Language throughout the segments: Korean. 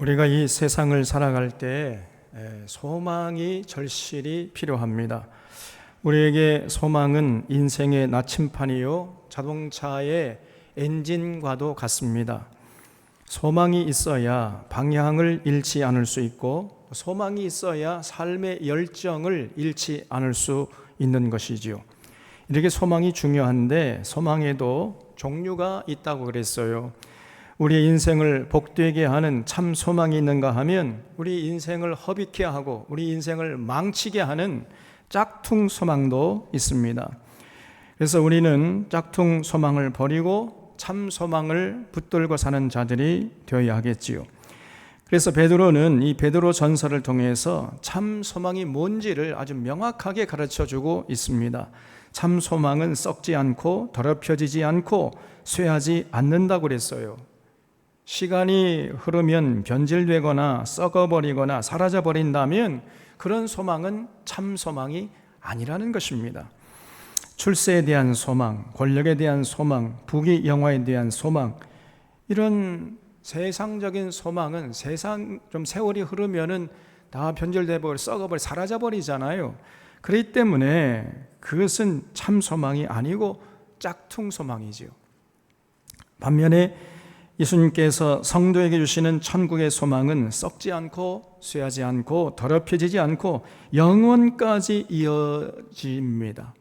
우리가 이 세상을 살아갈 때 소망이 절실히 필요합니다. 우리에게 소망은 인생의 나침판이요 자동차의 엔진과도 같습니다. 소망이 있어야 방향을 잃지 않을 수 있고, 소망이 있어야 삶의 열정을 잃지 않을 수 있는 것이지요. 이렇게 소망이 중요한데 소망에도 종류가 있다고 그랬어요. 우리의 인생을 복되게 하는 참 소망이 있는가 하면 우리 인생을 허비케 하고 우리 인생을 망치게 하는 짝퉁 소망도 있습니다. 그래서 우리는 짝퉁 소망을 버리고 참 소망을 붙들고 사는 자들이 되어야 하겠지요. 그래서 베드로는 이 베드로 전서를 통해서 참 소망이 뭔지를 아주 명확하게 가르쳐주고 있습니다. 참 소망은 썩지 않고 더럽혀지지 않고 쇠하지 않는다고 그랬어요. 시간이 흐르면 변질되거나 썩어버리거나 사라져버린다면 그런 소망은 참 소망이 아니라는 것입니다. 출세에 대한 소망, 권력에 대한 소망, 부귀 영화에 대한 소망, 이런 세상적인 소망은 좀 세월이 흐르면은 다 변질되고 썩어버리 사라져버리잖아요. 그렇기 때문에 그것은 참 소망이 아니고 짝퉁 소망이지요. 반면에 예수님께서 성도에게 주시는 천국의 소망은 썩지 않고 쇠하지 않고 더럽혀지지 않고 영원까지 이어집니다.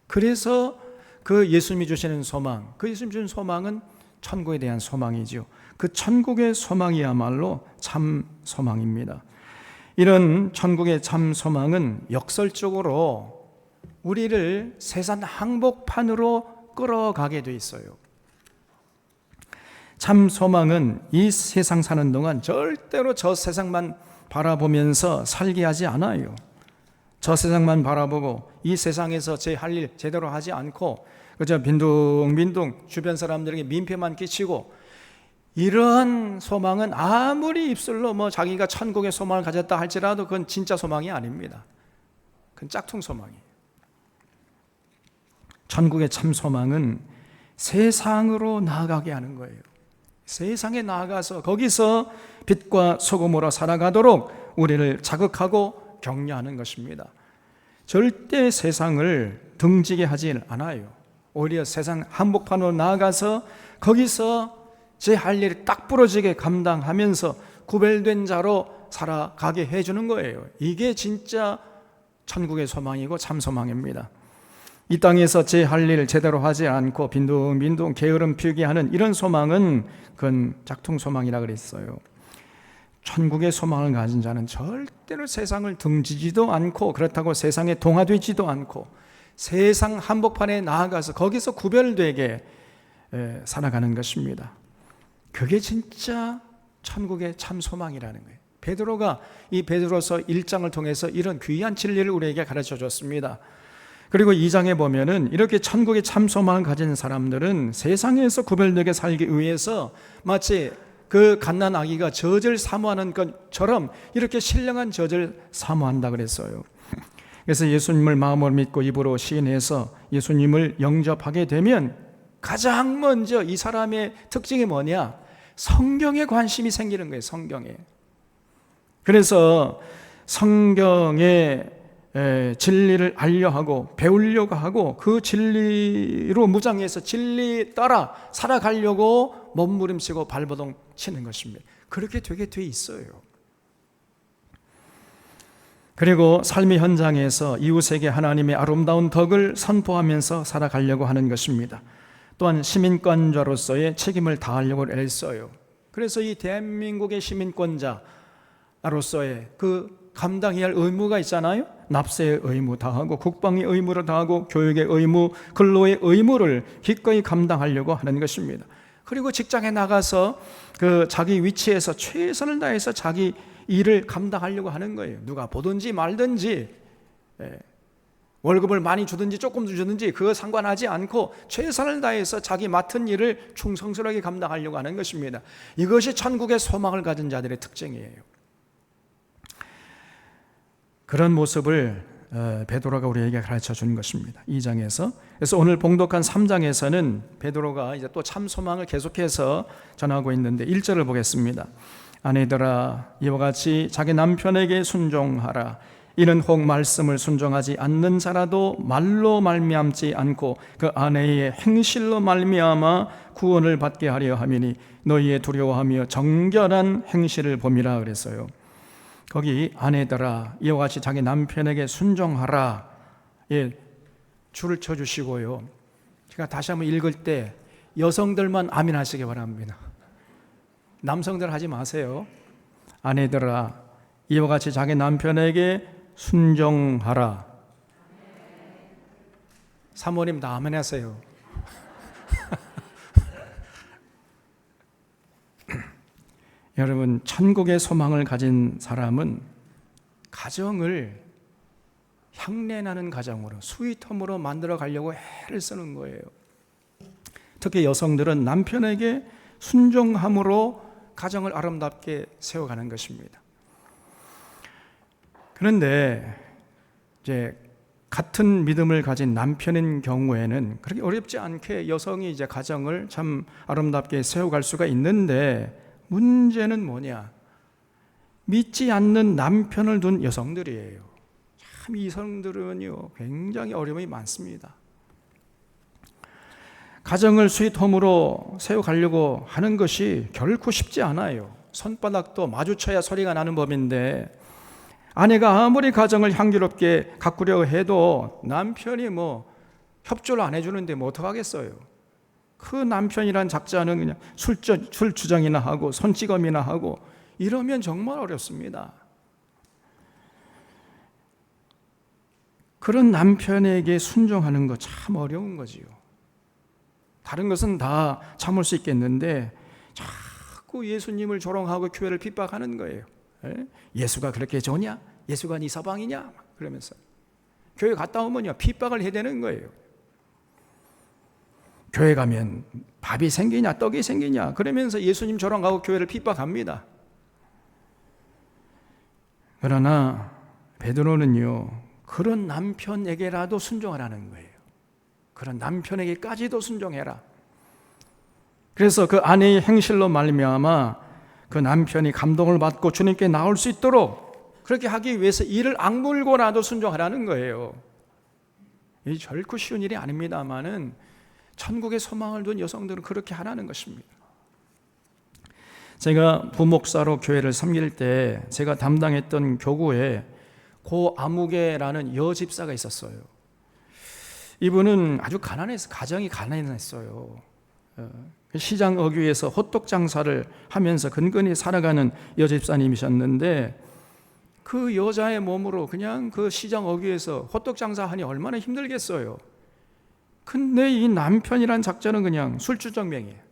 그래서 그 예수님이 주시는 소망, 그 예수님이 주시는 소망은 천국에 대한 소망이죠. 그 천국의 소망이야말로 참 소망입니다. 이런 천국의 참 소망은 역설적으로 우리를 세상 항복판으로 끌어가게 돼 있어요. 참 소망은 이 세상 사는 동안 절대로 저 세상만 바라보면서 살게 하지 않아요. 저 세상만 바라보고 이 세상에서 제 할 일 제대로 하지 않고 그저 빈둥빈둥 주변 사람들에게 민폐만 끼치고, 이러한 소망은 아무리 입술로 자기가 천국의 소망을 가졌다 할지라도 그건 진짜 소망이 아닙니다. 그건 짝퉁 소망이에요. 천국의 참 소망은 세상으로 나아가게 하는 거예요. 세상에 나아가서 거기서 빛과 소금으로 살아가도록 우리를 자극하고 격려하는 것입니다. 절대 세상을 등지게 하지 않아요. 오히려 세상 한복판으로 나아가서 거기서 제 할 일을 딱 부러지게 감당하면서 구별된 자로 살아가게 해주는 거예요. 이게 진짜 천국의 소망이고 참 소망입니다. 이 땅에서 제 할 일을 제대로 하지 않고 빈둥빈둥 게으름 피우게 하는 이런 소망은 그건 짝퉁 소망이라 그랬어요. 천국의 소망을 가진 자는 절대로 세상을 등지지도 않고, 그렇다고 세상에 동화되지도 않고 세상 한복판에 나아가서 거기서 구별되게 살아가는 것입니다. 그게 진짜 천국의 참 소망이라는 거예요. 베드로가 이 베드로서 1장을 통해서 이런 귀한 진리를 우리에게 가르쳐 줬습니다. 그리고 2장에 보면은 이렇게 천국의 참 소망을 가진 사람들은 세상에서 구별되게 살기 위해서 마치 그 갓난 아기가 젖을 사모하는 것처럼 이렇게 신령한 젖을 사모한다 그랬어요. 그래서 예수님을 마음으로 믿고 입으로 시인해서 예수님을 영접하게 되면 가장 먼저 이 사람의 특징이 뭐냐? 성경에 관심이 생기는 거예요. 성경에. 그래서 성경의 진리를 알려하고 배우려고 하고 그 진리로 무장해서 진리 따라 살아가려고 몸부림치고 발버둥 치는 것입니다. 그렇게 되게 돼 있어요. 그리고 삶의 현장에서 이웃에게 하나님의 아름다운 덕을 선포하면서 살아가려고 하는 것입니다. 또한 시민권자로서의 책임을 다하려고 애써요. 그래서 이 대한민국의 시민권자로서의 그 감당해야 할 의무가 있잖아요. 납세의 의무 다하고 국방의 의무를 다하고 교육의 의무, 근로의 의무를 기꺼이 감당하려고 하는 것입니다. 그리고 직장에 나가서 그 자기 위치에서 최선을 다해서 자기 일을 감당하려고 하는 거예요. 누가 보든지 말든지, 월급을 많이 주든지 조금 주든지 그거 상관하지 않고 최선을 다해서 자기 맡은 일을 충성스럽게 감당하려고 하는 것입니다. 이것이 천국의 소망을 가진 자들의 특징이에요. 그런 모습을 베드로가 우리에게 가르쳐 준 것입니다. 2장에서. 그래서 오늘 봉독한 3장에서는 베드로가 이제 또 참 소망을 계속해서 전하고 있는데 1절을 보겠습니다. 아내들아 이와 같이 자기 남편에게 순종하라. 이는 혹 말씀을 순종하지 않는 자라도 말로 말미암지 않고 그 아내의 행실로 말미암아 구원을 받게 하려 함이니 너희의 두려워하며 정결한 행실을 봄이라 그랬어요. 거기 아내들아 이와 같이 자기 남편에게 순종하라, 줄을 쳐주시고요. 제가 다시 한번 읽을 때 여성들만 아멘 하시기 바랍니다. 남성들 하지 마세요. 아내들아 이와 같이 자기 남편에게 순종하라. 사모님 다 아멘 하세요. 여러분, 천국의 소망을 가진 사람은 가정을 향내나는 가정으로, 스윗홈으로 만들어 가려고 애를 쓰는 거예요. 특히 여성들은 남편에게 순종함으로 가정을 아름답게 세워가는 것입니다. 그런데 이제 같은 믿음을 가진 남편인 경우에는 그렇게 어렵지 않게 여성이 이제 가정을 참 아름답게 세워갈 수가 있는데, 문제는 뭐냐? 믿지 않는 남편을 둔 여성들이에요. 참 이성들은요 굉장히 어려움이 많습니다. 가정을 스윗홈으로 세워가려고 하는 것이 결코 쉽지 않아요. 손바닥도 마주쳐야 소리가 나는 법인데, 아내가 아무리 가정을 향기롭게 가꾸려 해도 남편이 협조를 안 해주는데 어떡하겠어요? 그 남편이란 작자는 그냥 술 주정이나 하고 손찌검이나 하고 이러면 정말 어렵습니다. 그런 남편에게 순종하는 거 참 어려운 거지요. 다른 것은 다 참을 수 있겠는데 자꾸 예수님을 조롱하고 교회를 핍박하는 거예요. 예수가 그렇게 좋냐? 예수가 네 서방이냐? 그러면서 교회 갔다 오면요 핍박을 해야 되는 거예요. 교회 가면 밥이 생기냐 떡이 생기냐 그러면서 예수님 조롱하고 교회를 핍박합니다. 그러나 베드로는요 그런 남편에게라도 순종하라는 거예요. 그런 남편에게까지도 순종해라. 그래서 그 아내의 행실로 말미암아 그 남편이 감동을 받고 주님께 나올 수 있도록 그렇게 하기 위해서 이를 악물고라도 순종하라는 거예요. 이 결코 쉬운 일이 아닙니다만은 천국의 소망을 둔 여성들은 그렇게 하라는 것입니다. 제가 부목사로 교회를 섬길 때 제가 담당했던 교구에 고 아무개라는 여집사가 있었어요. 이분은 아주 가난해서 가정이 가난했어요. 시장 어귀에서 호떡 장사를 하면서 근근히 살아가는 여집사님이셨는데 그 여자의 몸으로 그냥 그 시장 어귀에서 호떡 장사하니 얼마나 힘들겠어요. 근데 이 남편이란 작자는 그냥 술주정맹이에요.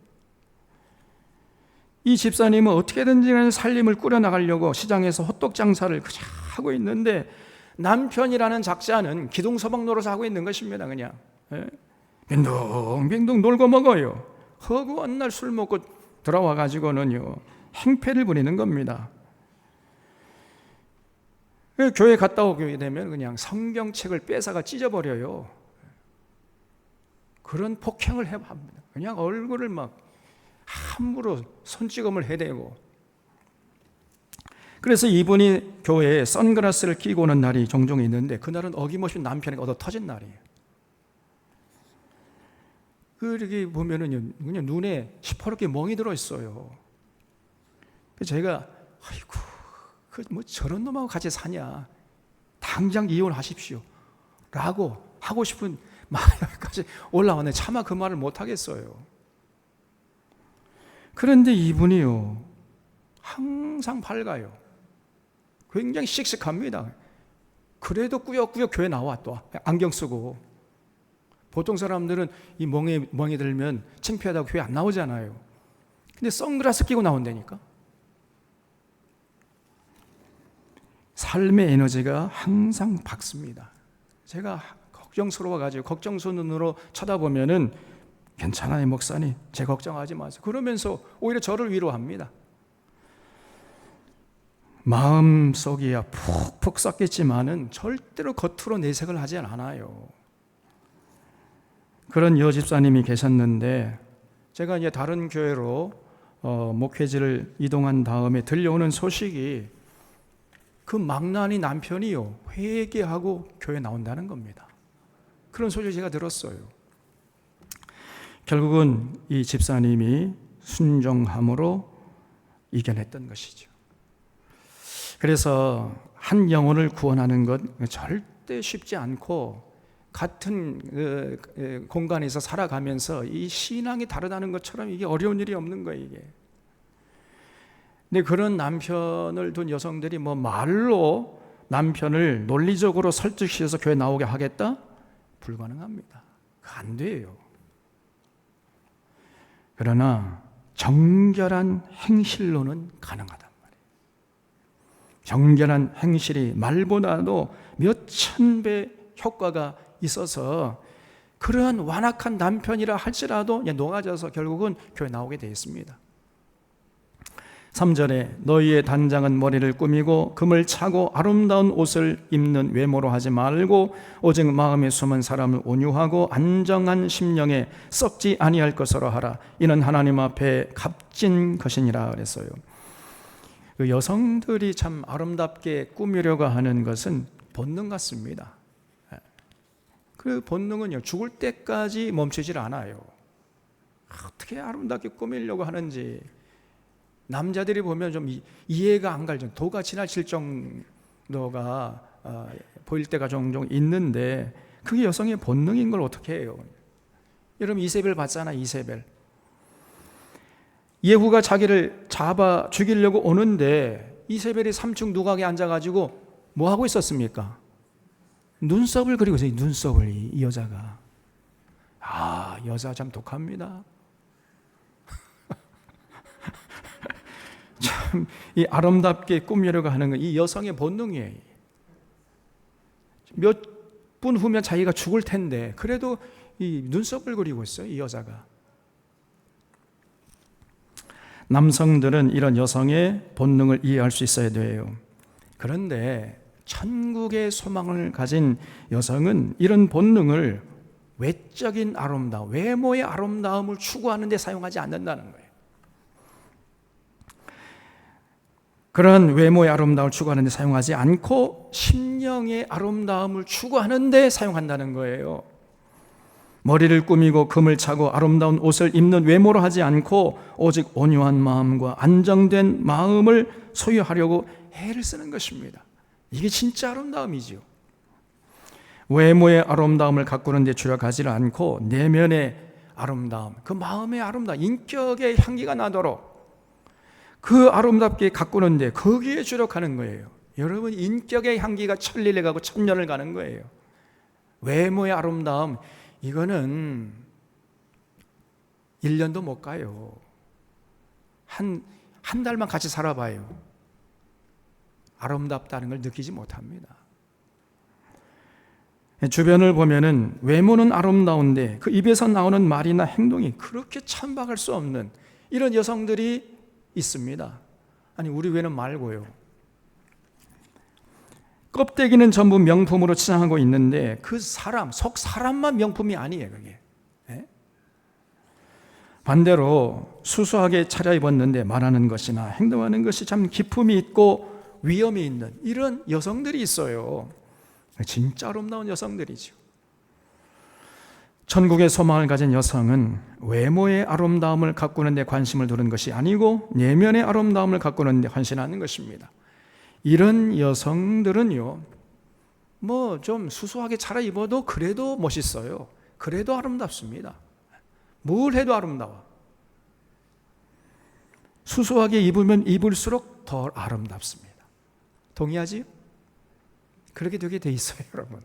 이 집사님은 어떻게든지 간에 살림을 꾸려나가려고 시장에서 호떡 장사를 그냥 하고 있는데 남편이라는 작자는 기둥서방 노릇을 하고 있는 것입니다. 그냥 빙둥빙둥 놀고 먹어요. 허구한 날 술 먹고 들어와 가지고는요 행패를 부리는 겁니다. 교회 갔다 오게 되면 그냥 성경책을 뺏어가 찢어버려요. 그런 폭행을 합니다. 그냥 얼굴을 막 함부로 손찌검을 해대고. 그래서 이분이 교회에 선글라스를 끼고 오는 날이 종종 있는데 그날은 어김없이 남편에게 얻어 터진 날이에요. 그렇게 보면은 그냥 눈에 시퍼렇게 멍이 들어 있어요. 제가 아이고 저런 놈하고 같이 사냐? 당장 이혼하십시오. 라고 하고 싶은 마음까지 올라왔는데 차마 그 말을 못 하겠어요. 그런데 이분이요 항상 밝아요. 굉장히 씩씩합니다. 그래도 꾸역꾸역 교회 나와 또 안경 쓰고. 보통 사람들은 이 멍이 들면 창피하다고 교회 안 나오잖아요. 근데 선글라스 끼고 나온다니까. 삶의 에너지가 항상 밝습니다. 제가 걱정스러워가지고 걱정스 눈으로 쳐다보면은 괜찮아요 목사님, 제 걱정하지 마세요. 그러면서 오히려 저를 위로합니다. 마음속이야 푹푹 썩겠지만은 절대로 겉으로 내색을 하지 않아요. 그런 여집사님이 계셨는데 제가 이제 다른 교회로 목회지를 이동한 다음에 들려오는 소식이 그 망나니 남편이요 회개하고 교회 나온다는 겁니다. 그런 소식을 제가 들었어요. 결국은 이 집사님이 순종함으로 이겨냈던 것이죠. 그래서 한 영혼을 구원하는 것 절대 쉽지 않고, 같은 공간에서 살아가면서 이 신앙이 다르다는 것처럼 이게 어려운 일이 없는 거예요, 이게. 근데 그런 남편을 둔 여성들이 뭐 말로 남편을 논리적으로 설득시켜서 교회 나오게 하겠다? 불가능합니다. 안 돼요. 그러나 정결한 행실로는 가능하단 말이에요. 정결한 행실이 말보다도 몇천 배 효과가 있어서 그러한 완악한 남편이라 할지라도 녹아져서 결국은 교회 나오게 되어 있습니다. 3절에 너희의 단장은 머리를 꾸미고 금을 차고 아름다운 옷을 입는 외모로 하지 말고 오직 마음에 숨은 사람을 온유하고 안정한 심령에 썩지 아니할 것으로 하라. 이는 하나님 앞에 값진 것이니라 그랬어요. 그 여성들이 참 아름답게 꾸미려고 하는 것은 본능 같습니다. 그 본능은요 죽을 때까지 멈추질 않아요. 어떻게 아름답게 꾸미려고 하는지 남자들이 보면 좀 이해가 안 갈 정도, 도가 지나칠 정도가 보일 때가 종종 있는데 그게 여성의 본능인 걸 어떻게 해요? 여러분 이세벨 봤잖아. 이세벨 예후가 자기를 잡아 죽이려고 오는데 이세벨이 3층 누각에 앉아가지고 뭐 하고 있었습니까? 눈썹을 그리고 있어요. 눈썹을 이 여자가. 여자 참 독합니다. 참 이 아름답게 꾸미려고 하는 건 이 여성의 본능이에요. 몇 분 후면 자기가 죽을 텐데 그래도 이 눈썹을 그리고 있어요, 이 여자가. 남성들은 이런 여성의 본능을 이해할 수 있어야 돼요. 그런데 천국의 소망을 가진 여성은 이런 본능을 외적인 아름다움, 외모의 아름다움을 추구하는 데 사용하지 않는다는 거예요. 그런 외모의 아름다움을 추구하는 데 사용하지 않고 심령의 아름다움을 추구하는 데 사용한다는 거예요. 머리를 꾸미고 금을 차고 아름다운 옷을 입는 외모로 하지 않고 오직 온유한 마음과 안정된 마음을 소유하려고 애를 쓰는 것입니다. 이게 진짜 아름다움이지요. 외모의 아름다움을 가꾸는 데 주력하지 않고 내면의 아름다움, 그 마음의 아름다움, 인격의 향기가 나도록 그 아름답게 가꾸는데 거기에 주력하는 거예요. 여러분 인격의 향기가 천리를 가고 천년을 가는 거예요. 외모의 아름다움 이거는 1년도 못 가요. 한 달만 같이 살아봐요. 아름답다는 걸 느끼지 못합니다. 주변을 보면은 외모는 아름다운데 그 입에서 나오는 말이나 행동이 그렇게 찬박할 수 없는 이런 여성들이 있습니다. 아니 우리 외는 말고요. 껍데기는 전부 명품으로 치장하고 있는데 그 사람, 속 사람만 명품이 아니에요, 그게. 반대로 수수하게 차려입었는데 말하는 것이나 행동하는 것이 참 기품이 있고 위엄이 있는 이런 여성들이 있어요. 진짜 아름다운 여성들이죠. 천국의 소망을 가진 여성은 외모의 아름다움을 가꾸는 데 관심을 두는 것이 아니고 내면의 아름다움을 가꾸는 데 헌신하는 것입니다. 이런 여성들은요, 뭐 좀 수수하게 차려입어도 그래도 멋있어요. 그래도 아름답습니다. 뭘 해도 아름다워. 수수하게 입으면 입을수록 더 아름답습니다. 동의하지요? 그렇게 되게 돼 있어요, 여러분.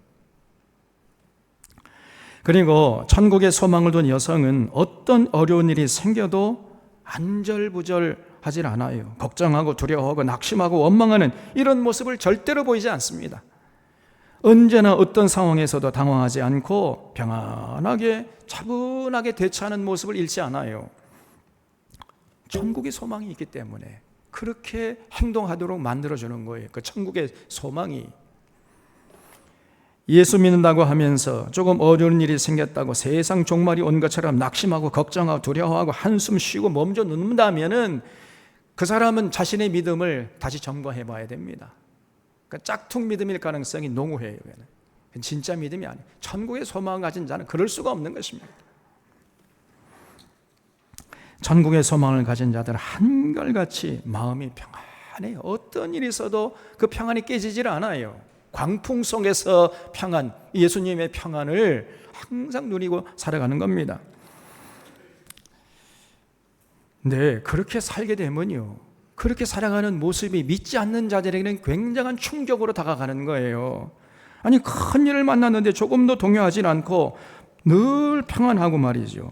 그리고 천국의 소망을 둔 여성은 어떤 어려운 일이 생겨도 안절부절하지 않아요. 걱정하고 두려워하고 낙심하고 원망하는 이런 모습을 절대로 보이지 않습니다. 언제나 어떤 상황에서도 당황하지 않고 평안하게 차분하게 대처하는 모습을 잃지 않아요. 천국의 소망이 있기 때문에 그렇게 행동하도록 만들어주는 거예요. 그 천국의 소망이. 예수 믿는다고 하면서 조금 어려운 일이 생겼다고 세상 종말이 온 것처럼 낙심하고 걱정하고 두려워하고 한숨 쉬고 멈춰 눕는다면은 그 사람은 자신의 믿음을 다시 점검해 봐야 됩니다. 그러니까 짝퉁 믿음일 가능성이 농후해요. 진짜 믿음이 아니에요. 천국의 소망을 가진 자는 그럴 수가 없는 것입니다. 천국의 소망을 가진 자들은 한결같이 마음이 평안해요. 어떤 일이 있어도 그 평안이 깨지질 않아요. 광풍 속에서 평안, 예수님의 평안을 항상 누리고 살아가는 겁니다. 네, 그렇게 살게 되면요, 그렇게 살아가는 모습이 믿지 않는 자들에게는 굉장한 충격으로 다가가는 거예요. 아니, 큰 일을 만났는데 조금도 동요하지 않고 늘 평안하고 말이죠.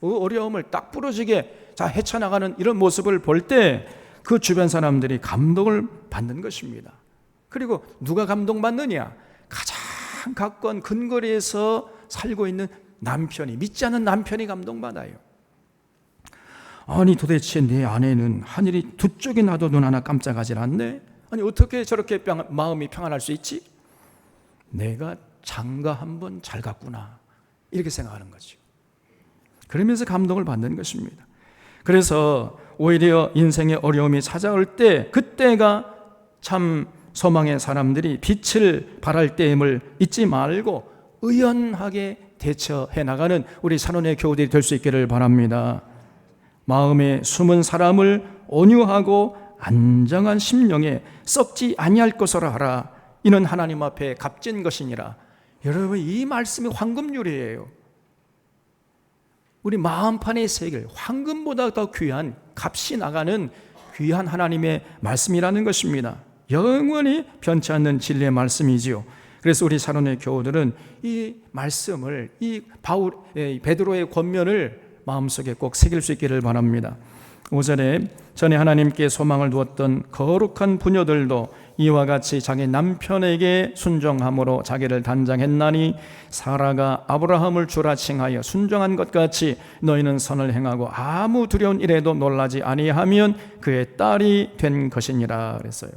어려움을 딱 부러지게 헤쳐나가는 이런 모습을 볼 때 그 주변 사람들이 감동을 받는 것입니다. 그리고 누가 감동받느냐? 가장 가까운 근거리에서 살고 있는 남편이, 믿지 않는 남편이 감동받아요. 아니, 도대체 내 아내는 하늘이 두 쪽이 나도 눈 하나 깜짝하질 않네. 아니, 어떻게 저렇게 마음이 평안할 수 있지? 내가 장가 한번 잘 갔구나, 이렇게 생각하는 거죠. 그러면서 감동을 받는 것입니다. 그래서 오히려 인생의 어려움이 찾아올 때, 그때가 참 소망의 사람들이 빛을 발할 때임을 잊지 말고 의연하게 대처해 나가는 우리 산원의 교우들이 될 수 있기를 바랍니다. 마음에 숨은 사람을 온유하고 안정한 심령에 썩지 아니할 것으로 하라. 이는 하나님 앞에 값진 것이니라. 여러분, 이 말씀이 황금률이에요. 우리 마음판의 세계를 황금보다 더 귀한, 값이 나가는 귀한 하나님의 말씀이라는 것입니다. 영원히 변치 않는 진리의 말씀이지요. 그래서 우리 사론의 교우들은 이 말씀을, 이 베드로의 권면을 마음속에 꼭 새길 수 있기를 바랍니다. 5절에 전에 하나님께 소망을 두었던 거룩한 부녀들도 이와 같이 자기 남편에게 순종함으로 자기를 단장했나니 사라가 아브라함을 주라 칭하여 순종한 것 같이 너희는 선을 행하고 아무 두려운 일에도 놀라지 아니하면 그의 딸이 된 것이니라 그랬어요.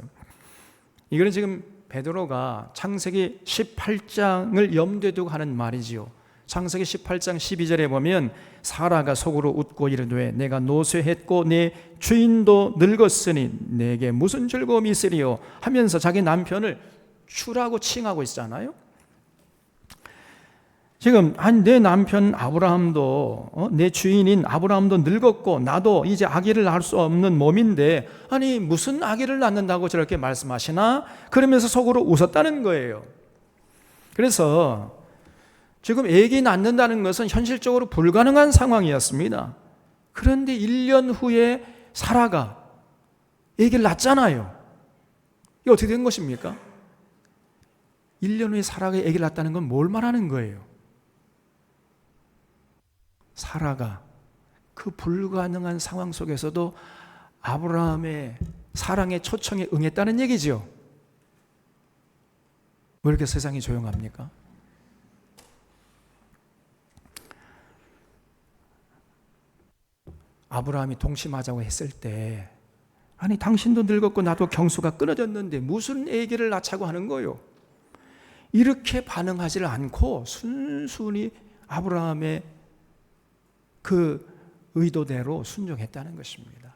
이거는 지금 베드로가 창세기 18장을 염두에 두고 하는 말이지요. 창세기 18장 12절에 보면 사라가 속으로 웃고 이르되 내가 노쇠했고 내 주인도 늙었으니 내게 무슨 즐거움이 있으리요 하면서 자기 남편을 주라고 칭하고 있잖아요. 지금 내 남편 아브라함도 내 주인인 아브라함도 늙었고 나도 이제 아기를 낳을 수 없는 몸인데 아니 무슨 아기를 낳는다고 저렇게 말씀하시나? 그러면서 속으로 웃었다는 거예요. 그래서 지금 아기 낳는다는 것은 현실적으로 불가능한 상황이었습니다. 그런데 1년 후에 사라가 아기를 낳잖아요. 이게 어떻게 된 것입니까? 1년 후에 사라가 아기를 낳았다는 건 뭘 말하는 거예요? 사라가 그 불가능한 상황 속에서도 아브라함의 사랑의 초청에 응했다는 얘기죠. 왜 이렇게 세상이 조용합니까? 아브라함이 동침하자고 했을 때 아니 당신도 늙었고 나도 경수가 끊어졌는데 무슨 아기를 낳자고 하는 거요? 이렇게 반응하지를 않고 순순히 아브라함의 그 의도대로 순종했다는 것입니다.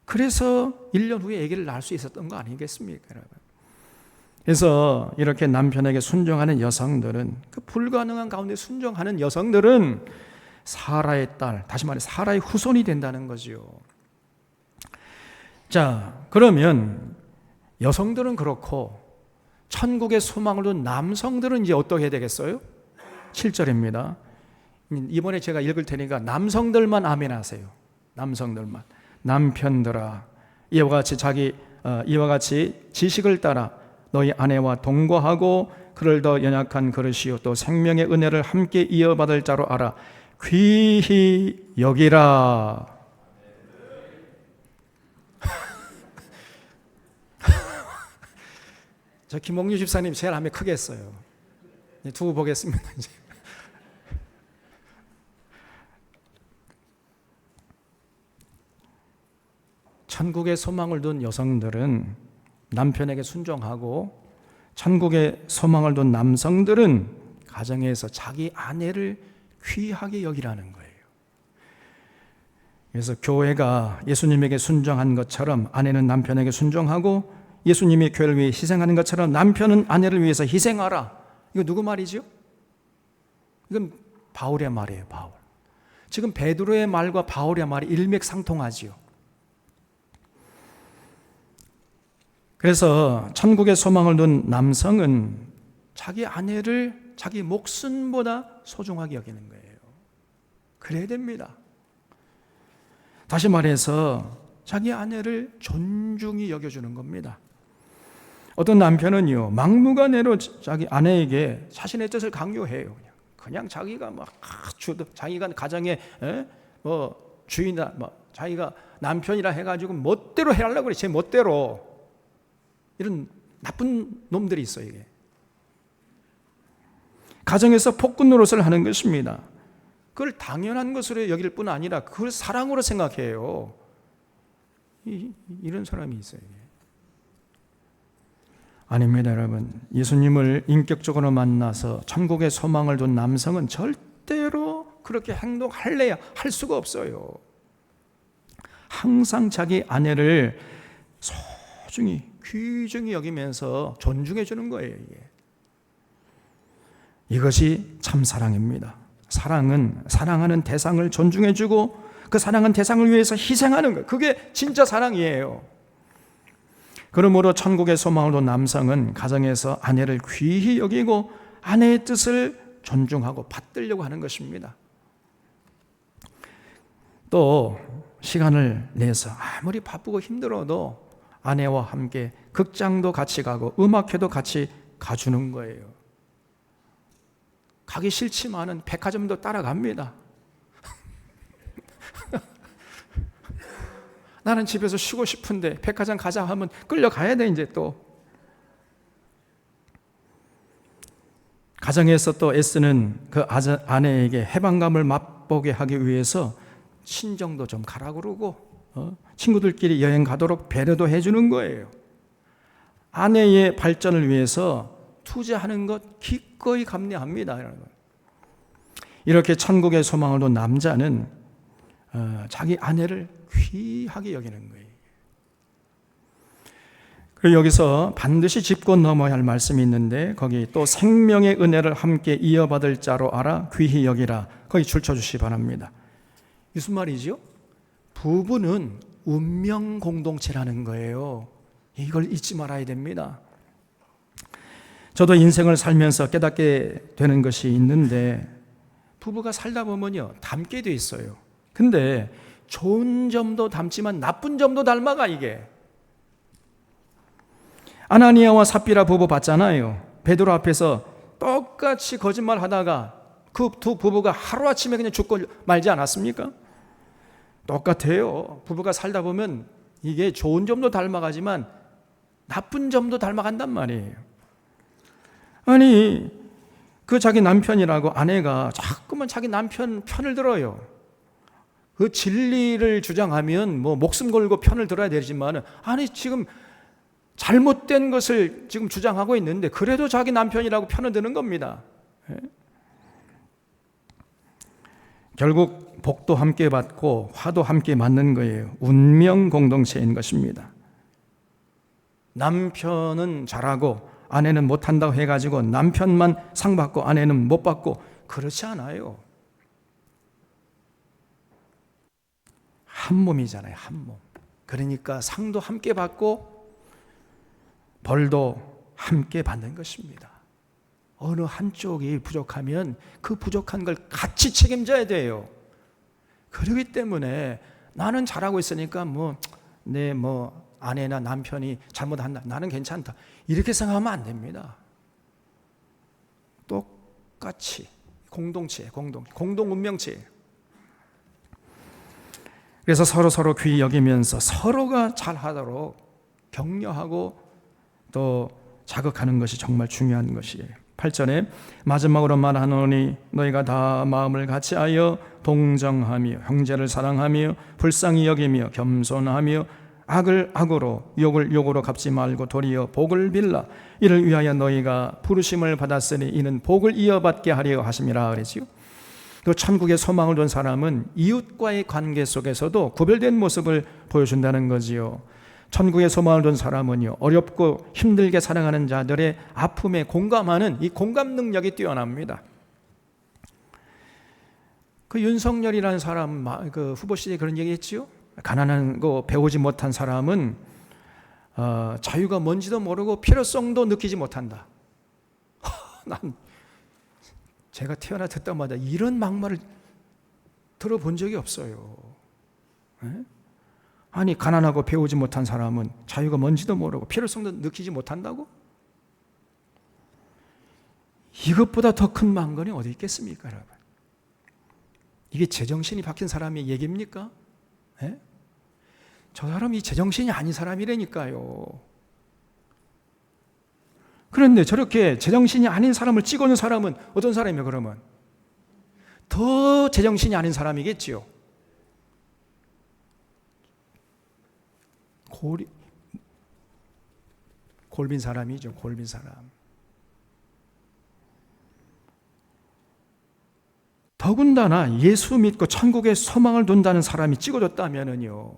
그래서 1년 후에 아기를 낳을 수 있었던 거 아니겠습니까, 여러분? 그래서 이렇게 남편에게 순종하는 여성들은, 그 불가능한 가운데 순종하는 여성들은 사라의 딸, 다시 말해 사라의 후손이 된다는 거지요. 자, 그러면 여성들은 그렇고 천국의 소망을 둔 남성들은 이제 어떻게 해야 되겠어요? 7절입니다. 이번에 제가 읽을 테니까 남성들만 아멘 하세요. 남성들만. 남편들아, 이와 같이 지식을 따라 너희 아내와 동거하고 그를 더 연약한 그릇이요 또 생명의 은혜를 함께 이어받을 자로 알아 귀히 여기라. 저 김홍유 집사님 제일 하면 크게 했어요. 두고 보겠습니다. 이제. 천국의 소망을 둔 여성들은 남편에게 순종하고 천국의 소망을 둔 남성들은 가정에서 자기 아내를 귀하게 여기라는 거예요. 그래서 교회가 예수님에게 순종한 것처럼 아내는 남편에게 순종하고, 예수님이 교회를 위해 희생하는 것처럼 남편은 아내를 위해서 희생하라. 이거 누구 말이죠? 이건 바울의 말이에요. 바울. 지금 베드로의 말과 바울의 말이 일맥상통하지요. 그래서 천국의 소망을 둔 남성은 자기 아내를 자기 목숨보다 소중하게 여기는 거예요. 그래야 됩니다. 다시 말해서 자기 아내를 존중히 여겨주는 겁니다. 어떤 남편은요, 막무가내로 자기 아내에게 자신의 뜻을 강요해요. 그냥 자기가 자기가 가정의 주인이다, 자기가 남편이라 해가지고 멋대로 해하려고 그래. 제 멋대로. 이런 나쁜 놈들이 있어요. 이게 가정에서 폭군 노릇을 하는 것입니다. 그걸 당연한 것으로 여길 뿐 아니라 그걸 사랑으로 생각해요. 이런 사람이 있어요. 아닙니다, 여러분. 예수님을 인격적으로 만나서 천국의 소망을 둔 남성은 절대로 그렇게 행동할래야 할 수가 없어요. 항상 자기 아내를 소중히 귀중히 여기면서 존중해 주는 거예요. 이것이 참 사랑입니다. 사랑은 사랑하는 대상을 존중해 주고 그 사랑하는 대상을 위해서 희생하는 것, 그게 진짜 사랑이에요. 그러므로 천국의 소망을 둔 남성은 가정에서 아내를 귀히 여기고 아내의 뜻을 존중하고 받들려고 하는 것입니다. 또 시간을 내서 아무리 바쁘고 힘들어도 아내와 함께 극장도 같이 가고 음악회도 같이 가주는 거예요. 가기 싫지만은 백화점도 따라갑니다. 나는 집에서 쉬고 싶은데 백화점 가자 하면 끌려가야 돼. 이제 또 가정에서 또 애쓰는 그 아내에게 해방감을 맛보게 하기 위해서 친정도 좀 가라 그러고 친구들끼리 여행 가도록 배려도 해주는 거예요. 아내의 발전을 위해서 투자하는 것 기꺼이 감내합니다. 이렇게 천국의 소망을 둔 남자는 자기 아내를 귀하게 여기는 거예요. 그리고 여기서 반드시 짚고 넘어야 할 말씀이 있는데, 거기 또 생명의 은혜를 함께 이어받을 자로 알아 귀히 여기라, 거기 줄쳐주시기 바랍니다. 무슨 말이죠? 부부는 운명 공동체라는 거예요. 이걸 잊지 말아야 됩니다. 저도 인생을 살면서 깨닫게 되는 것이 있는데, 부부가 살다 보면요, 닮게 돼 있어요. 근데 좋은 점도 닮지만 나쁜 점도 닮아가. 이게 아나니아와 삽비라 부부 봤잖아요. 베드로 앞에서 똑같이 거짓말 하다가 그 두 부부가 하루아침에 그냥 죽고 말지 않았습니까? 똑같아요. 부부가 살다 보면 이게 좋은 점도 닮아가지만 나쁜 점도 닮아간단 말이에요. 아니, 그 자기 남편이라고 아내가 자꾸만 자기 남편 편을 들어요. 그 진리를 주장하면 뭐 목숨 걸고 편을 들어야 되지만, 아니 지금 잘못된 것을 지금 주장하고 있는데 그래도 자기 남편이라고 편을 드는 겁니다. 결국 복도 함께 받고 화도 함께 맞는 거예요. 운명 공동체인 것입니다. 남편은 잘하고 아내는 못한다고 해가지고 남편만 상 받고 아내는 못 받고, 그렇지 않아요. 한 몸이잖아요. 한 몸. 그러니까 상도 함께 받고 벌도 함께 받는 것입니다. 어느 한쪽이 부족하면 그 부족한 걸 같이 책임져야 돼요. 그렇기 때문에 나는 잘하고 있으니까 내 아내나 남편이 잘못한다, 나는 괜찮다, 이렇게 생각하면 안 됩니다. 똑같이 공동체, 공동 운명체예요. 그래서 서로 귀히 여기면서 서로가 잘하도록 격려하고 또 자극하는 것이 정말 중요한 것이에요. 8절에 마지막으로 말하노니 너희가 다 마음을 같이하여 동정하며 형제를 사랑하며 불쌍히 여기며 겸손하며 악을 악으로 욕을 욕으로 갚지 말고 도리어 복을 빌라. 이를 위하여 너희가 부르심을 받았으니 이는 복을 이어받게 하려 하심이라 그러지요. 그 천국의 소망을 둔 사람은 이웃과의 관계 속에서도 구별된 모습을 보여준다는 거지요. 천국의 소망을 둔 사람은요, 어렵고 힘들게 살아가는 자들의 아픔에 공감하는 이 공감 능력이 뛰어납니다. 그 윤석열이라는 사람, 그 후보 시절에 그런 얘기 했지요. 가난한 거 배우지 못한 사람은 자유가 뭔지도 모르고 필요성도 느끼지 못한다. 난 제가 태어나 듣다마다 이런 막말을 들어본 적이 없어요. 아니, 가난하고 배우지 못한 사람은 자유가 뭔지도 모르고 필요성도 느끼지 못한다고? 이것보다 더 큰 망건이 어디 있겠습니까, 여러분? 이게 제정신이 박힌 사람의 얘기입니까? 네? 저 사람이 제정신이 아닌 사람이라니까요. 그런데 저렇게 제정신이 아닌 사람을 찍어놓은 사람은 어떤 사람이에요, 그러면? 더 제정신이 아닌 사람이겠지요. 골빈 사람이죠, 골빈 사람. 더군다나 예수 믿고 천국에 소망을 둔다는 사람이 찍어줬다면은요,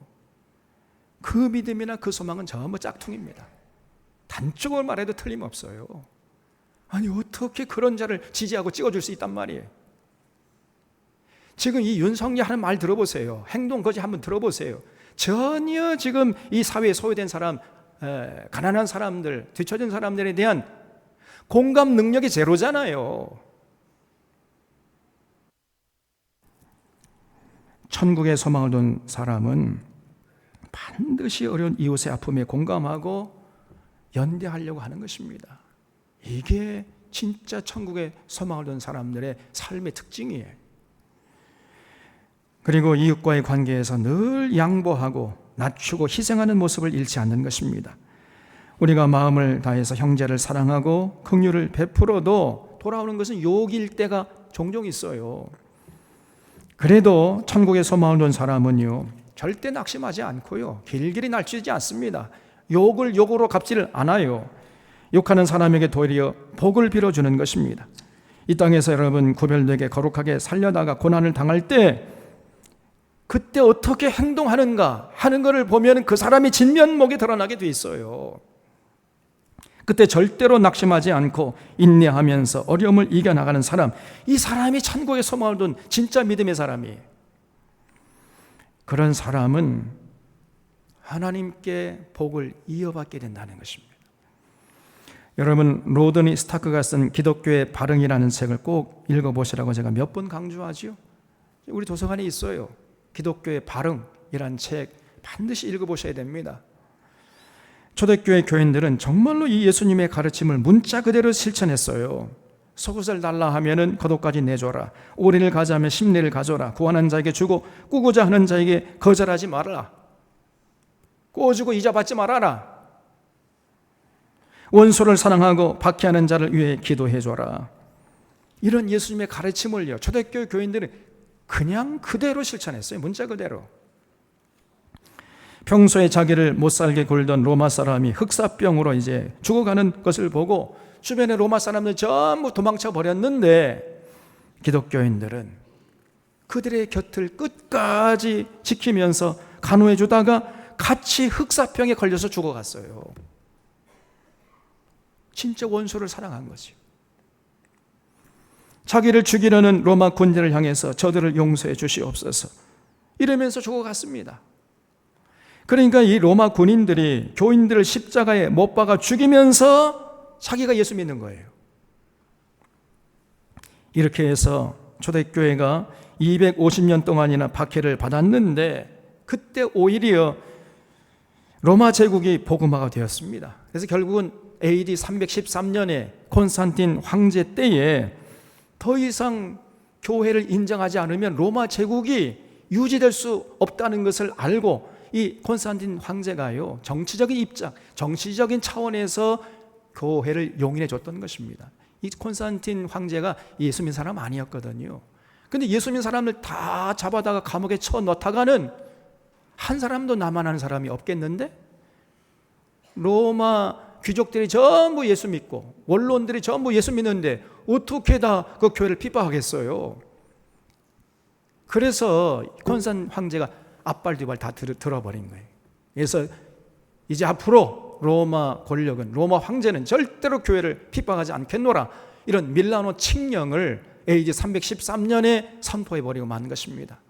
그 믿음이나 그 소망은 전부 짝퉁입니다. 단쪽을 말해도 틀림없어요. 아니, 어떻게 그런 자를 지지하고 찍어줄 수 있단 말이에요. 지금 이 윤석열 하는 말 들어보세요. 행동 거지 한번 들어보세요. 전혀 지금 이 사회에 소외된 사람, 가난한 사람들, 뒤처진 사람들에 대한 공감 능력이 제로잖아요. 천국의 소망을 둔 사람은 반드시 어려운 이웃의 아픔에 공감하고 연대하려고 하는 것입니다. 이게 진짜 천국의 소망을 둔 사람들의 삶의 특징이에요. 그리고 이웃과의 관계에서 늘 양보하고 낮추고 희생하는 모습을 잃지 않는 것입니다. 우리가 마음을 다해서 형제를 사랑하고 긍휼을 베풀어도 돌아오는 것은 욕일 때가 종종 있어요. 그래도 천국의 소망을 둔 사람은요, 절대 낙심하지 않고요, 길길이 날뛰지 않습니다. 욕을 욕으로 갚지를 않아요. 욕하는 사람에게 도리어 복을 빌어주는 것입니다. 이 땅에서 여러분 구별되게 거룩하게 살려다가 고난을 당할 때 그때 어떻게 행동하는가 하는 것을 보면 그 사람이 진면목에 드러나게 돼 있어요. 그때 절대로 낙심하지 않고 인내하면서 어려움을 이겨나가는 사람, 이 사람이 천국의 소망을 둔 진짜 믿음의 사람이에요. 그런 사람은 하나님께 복을 이어받게 된다는 것입니다. 여러분, 로드니 스타크가 쓴 기독교의 발흥이라는 책을 꼭 읽어보시라고 제가 몇 번 강조하지요. 우리 도서관에 있어요. 기독교의 발흥이라는 책 반드시 읽어보셔야 됩니다. 초대교회 교인들은 정말로 이 예수님의 가르침을 문자 그대로 실천했어요. 속옷을 달라 하면은 겉옷까지 내줘라. 오리를 가자면 심리를 가져라. 구하는 자에게 주고 꾸고자 하는 자에게 거절하지 말아라. 꾸어주고 이자 받지 말아라. 원수를 사랑하고 박해하는 자를 위해 기도해줘라. 이런 예수님의 가르침을요, 초대교회 교인들은 그냥 그대로 실천했어요. 문자 그대로. 평소에 자기를 못살게 굴던 로마 사람이 흑사병으로 이제 죽어가는 것을 보고 주변의 로마 사람들 전부 도망쳐 버렸는데 기독교인들은 그들의 곁을 끝까지 지키면서 간호해 주다가 같이 흑사병에 걸려서 죽어갔어요. 진짜 원수를 사랑한 거죠. 자기를 죽이려는 로마 군대를 향해서 저들을 용서해 주시옵소서 이러면서 죽어갔습니다. 그러니까 이 로마 군인들이 교인들을 십자가에 못 박아 죽이면서 자기가 예수 믿는 거예요. 이렇게 해서 초대교회가 250년 동안이나 박해를 받았는데 그때 오히려 로마 제국이 복음화가 되었습니다. 그래서 결국은 AD 313년에 콘스탄틴 황제 때에 더 이상 교회를 인정하지 않으면 로마 제국이 유지될 수 없다는 것을 알고 이 콘스탄틴 황제가요, 정치적인 입장, 정치적인 차원에서 교회를 용인해 줬던 것입니다. 이 콘스탄틴 황제가 예수 믿는 사람 아니었거든요. 근데 예수 믿는 사람을 다 잡아다가 감옥에 쳐 넣다가는 한 사람도 나만하는 사람이 없겠는데? 로마 귀족들이 전부 예수 믿고 원로원들이 전부 예수 믿는데 어떻게 다 그 교회를 핍박하겠어요? 그래서 콘스탄 황제가 앞발뒤발 다 들어버린 거예요. 그래서 이제 앞으로 로마 권력은, 로마 황제는 절대로 교회를 핍박하지 않겠노라, 이런 밀라노 칙령을 AD 313년에 선포해버리고 만 것입니다.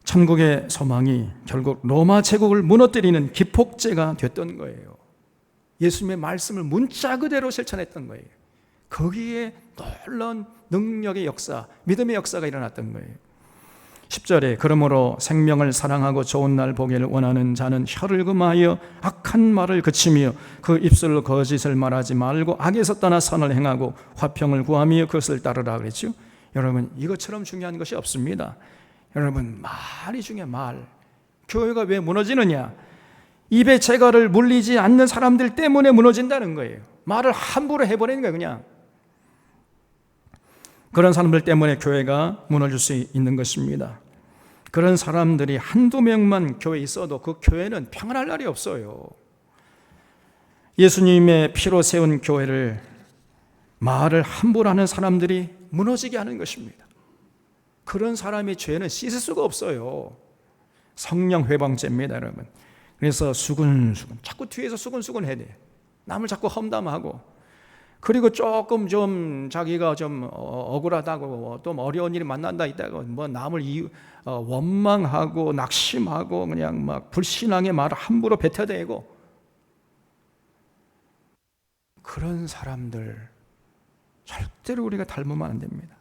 천국의 소망이 결국 로마 제국을 무너뜨리는 기폭제가 됐던 거예요. 예수님의 말씀을 문자 그대로 실천했던 거예요. 거기에 놀라운 능력의 역사, 믿음의 역사가 일어났던 거예요. 10절에 그러므로 생명을 사랑하고 좋은 날 보기를 원하는 자는 혀를 금하여 악한 말을 그치며 그 입술로 거짓을 말하지 말고 악에서 떠나 선을 행하고 화평을 구하며 그것을 따르라 그랬죠. 여러분, 이것처럼 중요한 것이 없습니다. 여러분, 말이 중요해. 말. 교회가 왜 무너지느냐? 입의 재갈을 물리지 않는 사람들 때문에 무너진다는 거예요. 말을 함부로 해버리는 거예요. 그냥 그런 사람들 때문에 교회가 무너질 수 있는 것입니다. 그런 사람들이 한두 명만 교회에 있어도 그 교회는 평안할 날이 없어요. 예수님의 피로 세운 교회를 말을 함부로 하는 사람들이 무너지게 하는 것입니다. 그런 사람의 죄는 씻을 수가 없어요. 성령 회방죄입니다, 여러분. 그래서 수근수근, 자꾸 뒤에서 수근수근 해야 돼. 남을 자꾸 험담하고, 그리고 조금 좀 자기가 좀 억울하다고, 또 어려운 일이 만난다 있다고 뭐 남을 원망하고 낙심하고 그냥 막 불신앙의 말을 함부로 뱉어대고, 그런 사람들 절대로 우리가 닮으면 안 됩니다.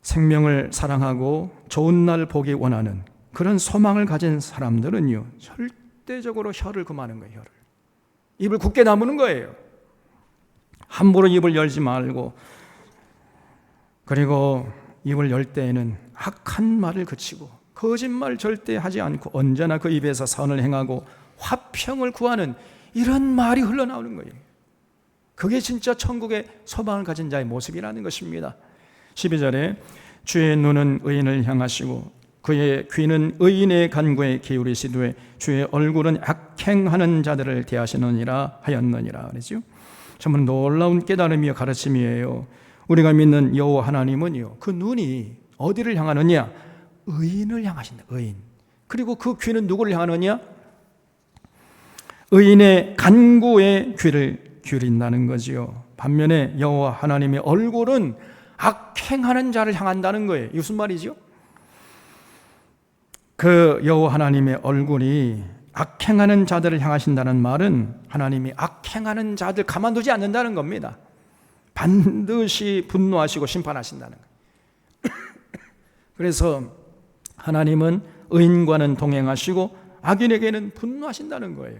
생명을 사랑하고 좋은 날 보기 원하는 그런 소망을 가진 사람들은요, 절대적으로 혀를 금하는 거예요. 혀를. 입을 굳게 다무는 거예요. 함부로 입을 열지 말고, 그리고 입을 열 때에는 악한 말을 그치고 거짓말 절대 하지 않고 언제나 그 입에서 선을 행하고 화평을 구하는 이런 말이 흘러나오는 거예요. 그게 진짜 천국의 소망을 가진 자의 모습이라는 것입니다. 12절에 주의 눈은 의인을 향하시고 그의 귀는 의인의 간구에 기울이시되 주의 얼굴은 악행하는 자들을 대하시느니라 하였느니라 그랬죠. 정말 놀라운 깨달음이요 가르침이에요. 우리가 믿는 여호와 하나님은요, 그 눈이 어디를 향하느냐? 의인을 향하신다. 의인. 그리고 그 귀는 누구를 향하느냐? 의인의 간구에 귀를 기울인다는 거지요. 반면에 여호와 하나님의 얼굴은 악행하는 자를 향한다는 거예요. 이게 무슨 말이죠? 그 여호와 하나님의 얼굴이 악행하는 자들을 향하신다는 말은 하나님이 악행하는 자들 가만두지 않는다는 겁니다. 반드시 분노하시고 심판하신다는 거예요. 그래서 하나님은 의인과는 동행하시고 악인에게는 분노하신다는 거예요.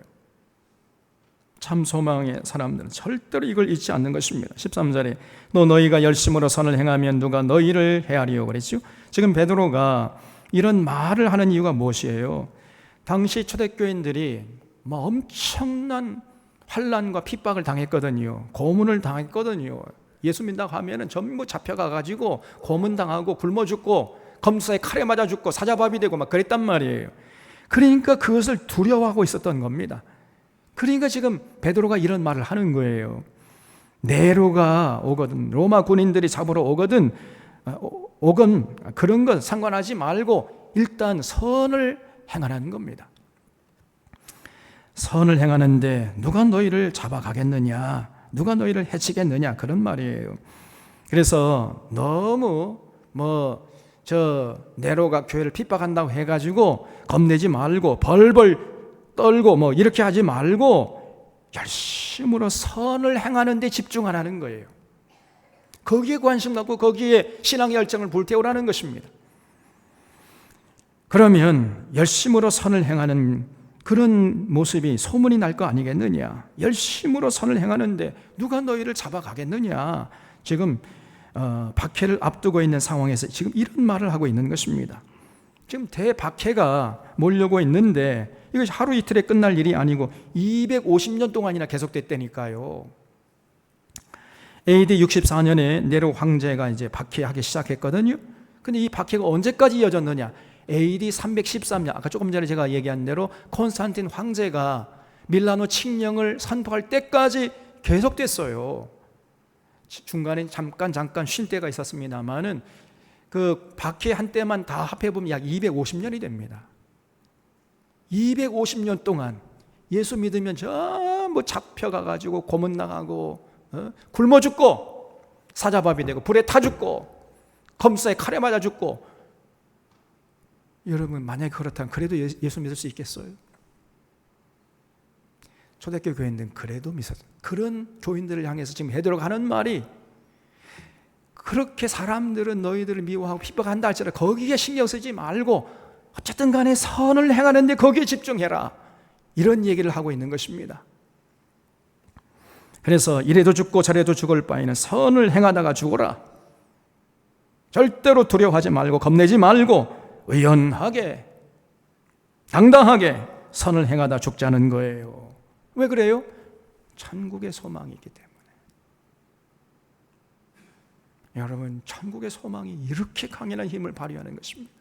참 소망의 사람들은 절대로 이걸 잊지 않는 것입니다. 13절에 너희가 열심으로 선을 행하면 누가 너희를 헤아리요 그랬죠. 지금 베드로가 이런 말을 하는 이유가 무엇이에요? 당시 초대교인들이 엄청난 환난과 핍박을 당했거든요. 고문을 당했거든요. 예수 믿다고 하면은 전부 잡혀가가지고 고문당하고 굶어 죽고 검사에 칼에 맞아 죽고 사자밥이 되고 막 그랬단 말이에요. 그러니까 그것을 두려워하고 있었던 겁니다. 그러니까 지금 베드로가 이런 말을 하는 거예요. 네로가 오거든, 로마 군인들이 잡으러 오거든 그런 건 상관하지 말고 일단 선을 행하라는 겁니다. 선을 행하는데 누가 너희를 잡아가겠느냐, 누가 너희를 해치겠느냐, 그런 말이에요. 그래서 너무 네로가 교회를 핍박한다고 해가지고 겁내지 말고 벌벌 떨고 이렇게 하지 말고 열심으로 선을 행하는 데 집중하라는 거예요. 거기에 관심 갖고 거기에 신앙의 열정을 불태우라는 것입니다. 그러면 열심으로 선을 행하는 그런 모습이 소문이 날 거 아니겠느냐. 열심으로 선을 행하는데 누가 너희를 잡아가겠느냐. 지금 박해를 앞두고 있는 상황에서 지금 이런 말을 하고 있는 것입니다. 지금 대박해가 몰려고 있는데 이것이 하루 이틀에 끝날 일이 아니고 250년 동안이나 계속됐다니까요. AD 64년에 네로 황제가 이제 박해하기 시작했거든요. 근데 이 박해가 언제까지 이어졌느냐? AD 313년, 아까 조금 전에 제가 얘기한 대로 콘스탄틴 황제가 밀라노 칙령을 선포할 때까지 계속됐어요. 중간에 잠깐 쉴 때가 있었습니다만은 그 박해 한 때만 다 합해보면 약 250년이 됩니다. 250년 동안 예수 믿으면 전부 잡혀가가지고 고문 나가고 굶어 죽고 사자밥이 되고 불에 타 죽고 검사에 칼에 맞아 죽고. 여러분, 만약에 그렇다면 그래도 예수 믿을 수 있겠어요? 초대교회 교인들은 그래도 믿었어요. 그런 교인들을 향해서 지금 베드로가 하는 말이, 그렇게 사람들은 너희들을 미워하고 핍박한다 할지라도 거기에 신경 쓰지 말고 어쨌든 간에 선을 행하는데 거기에 집중해라, 이런 얘기를 하고 있는 것입니다. 그래서 이래도 죽고 저래도 죽을 바에는 선을 행하다가 죽어라. 절대로 두려워하지 말고 겁내지 말고 의연하게 당당하게 선을 행하다 죽자는 거예요. 왜 그래요? 천국의 소망이 있기 때문에. 여러분, 천국의 소망이 이렇게 강인한 힘을 발휘하는 것입니다.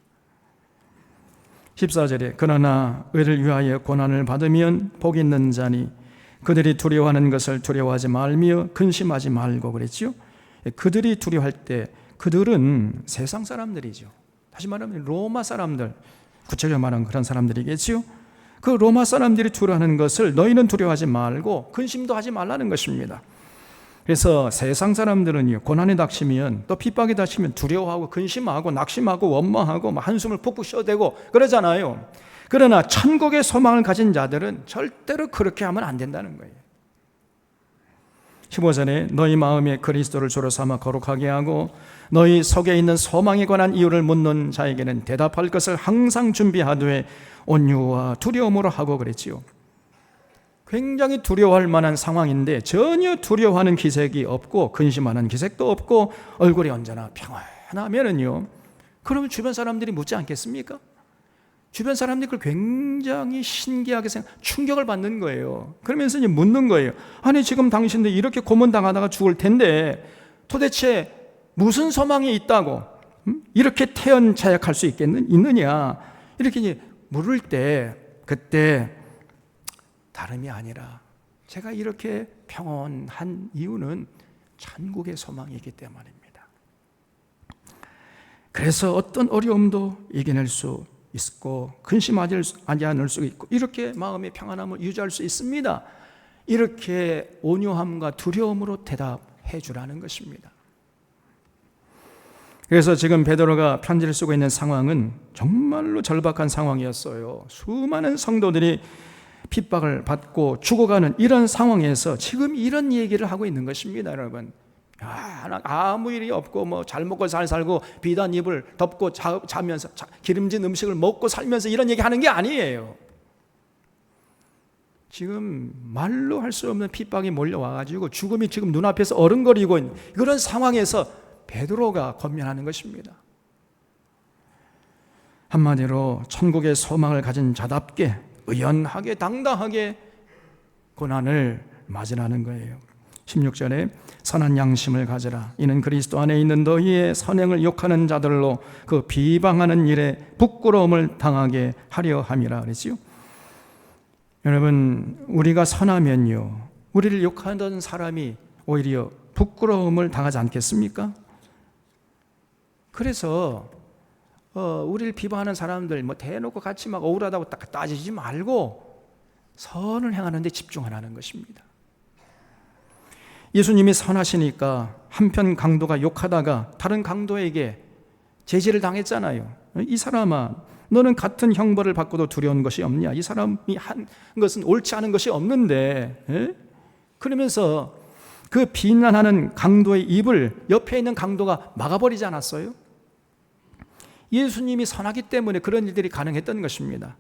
14절에 그러나 의를 위하여 고난을 받으면 복 있는 자니 그들이 두려워하는 것을 두려워하지 말며 근심하지 말고 그랬죠. 그들이 두려워할 때 그들은 세상 사람들이죠. 다시 말하면 로마 사람들, 구체적으로 말하는 그런 사람들이겠죠. 그 로마 사람들이 두려워하는 것을 너희는 두려워하지 말고 근심도 하지 말라는 것입니다. 그래서 세상 사람들은요, 고난이 닥치면 또 핍박이 닥치면 두려워하고 근심하고 낙심하고 원망하고 한숨을 푹푹 쉬어대고 그러잖아요. 그러나 천국의 소망을 가진 자들은 절대로 그렇게 하면 안 된다는 거예요. 15절에 너희 마음에 그리스도를 주로 삼아 거룩하게 하고 너희 속에 있는 소망에 관한 이유를 묻는 자에게는 대답할 것을 항상 준비하되 온유와 두려움으로 하고 그랬지요. 굉장히 두려워할 만한 상황인데 전혀 두려워하는 기색이 없고 근심하는 기색도 없고 얼굴이 언제나 평안하면은요, 그러면 주변 사람들이 묻지 않겠습니까? 주변 사람들이 그걸 굉장히 신기하게 충격을 받는 거예요. 그러면서 이제 묻는 거예요. 아니, 지금 당신들 이렇게 고문당하다가 죽을 텐데 도대체 무슨 소망이 있다고 이렇게 태연자약할 수 있느냐, 이렇게 이제 물을 때 그때 다름이 아니라 제가 이렇게 평온한 이유는 천국의 소망이 있기 때문입니다. 그래서 어떤 어려움도 이겨낼 수 있고 근심하지 않을 수 있고 이렇게 마음의 평안함을 유지할 수 있습니다. 이렇게 온유함과 두려움으로 대답해 주라는 것입니다. 그래서 지금 베드로가 편지를 쓰고 있는 상황은 정말로 절박한 상황이었어요. 수많은 성도들이 핍박을 받고 죽어가는 이런 상황에서 지금 이런 얘기를 하고 있는 것입니다, 여러분. 아무 일이 없고 뭐 잘 먹고 잘 살고 비단 입을 덮고 자면서 기름진 음식을 먹고 살면서 이런 얘기 하는 게 아니에요. 지금 말로 할 수 없는 핍박이 몰려와가지고 죽음이 지금 눈앞에서 어른거리고 있는 그런 상황에서 베드로가 권면하는 것입니다. 한마디로 천국의 소망을 가진 자답게 의연하게 당당하게 고난을 맞으라는 거예요. 16절에 선한 양심을 가져라. 이는 그리스도 안에 있는 너희의 선행을 욕하는 자들로 그 비방하는 일에 부끄러움을 당하게 하려 함이라 그랬지요. 여러분, 우리가 선하면요, 우리를 욕하던 사람이 오히려 부끄러움을 당하지 않겠습니까? 그래서 우리를 비방하는 사람들 뭐 대놓고 같이 막 억울하다고 따지지 말고 선을 행하는 데 집중하라는 것입니다. 예수님이 선하시니까 한편 강도가 욕하다가 다른 강도에게 제지를 당했잖아요. 이 사람아, 너는 같은 형벌을 받고도 두려운 것이 없냐? 이 사람이 한 것은 옳지 않은 것이 없는데, 그러면서 그 비난하는 강도의 입을 옆에 있는 강도가 막아버리지 않았어요? 예수님이 선하기 때문에 그런 일들이 가능했던 것입니다.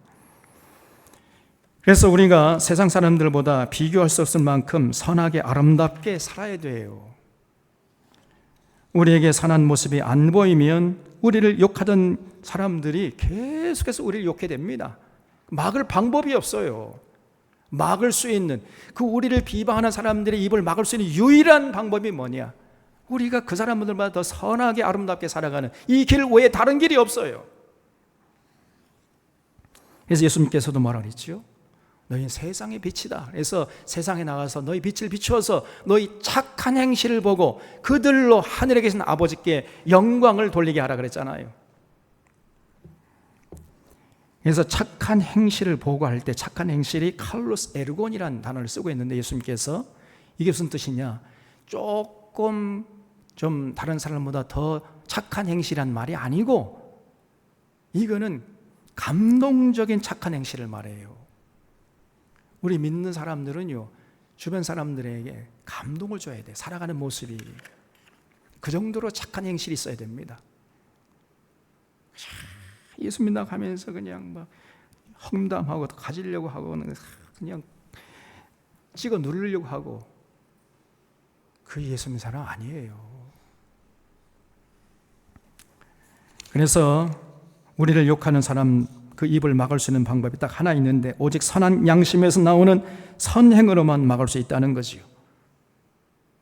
그래서 우리가 세상 사람들보다 비교할 수 없을 만큼 선하게 아름답게 살아야 돼요. 우리에게 선한 모습이 안 보이면 우리를 욕하던 사람들이 계속해서 우리를 욕해 됩니다. 막을 방법이 없어요. 막을 수 있는, 그 우리를 비방하는 사람들의 입을 막을 수 있는 유일한 방법이 뭐냐? 우리가 그 사람들보다 더 선하게 아름답게 살아가는 이 길 외에 다른 길이 없어요. 그래서 예수님께서도 말하겠지요. 너희는 세상의 빛이다. 그래서 세상에 나가서 너희 빛을 비추어서 너희 착한 행실을 보고 그들로 하늘에 계신 아버지께 영광을 돌리게 하라 그랬잖아요. 그래서 착한 행실을 보고할 때 착한 행실이 칼로스 에르곤이라는 단어를 쓰고 있는데 예수님께서 이게 무슨 뜻이냐? 조금 좀 다른 사람보다 더 착한 행실이란 말이 아니고 이거는 감동적인 착한 행실을 말해요. 우리 믿는 사람들은요, 주변 사람들에게 감동을 줘야 돼. 살아가는 모습이 그 정도로 착한 행실이 있어야 됩니다. 예수 믿는다고 하면서 그냥 막 험담하고 가지려고 하고 그냥 찍어 누르려고 하고 그 예수 믿는 사람 아니에요. 그래서 우리를 욕하는 사람 그 입을 막을 수 있는 방법이 딱 하나 있는데 오직 선한 양심에서 나오는 선행으로만 막을 수 있다는 거지요.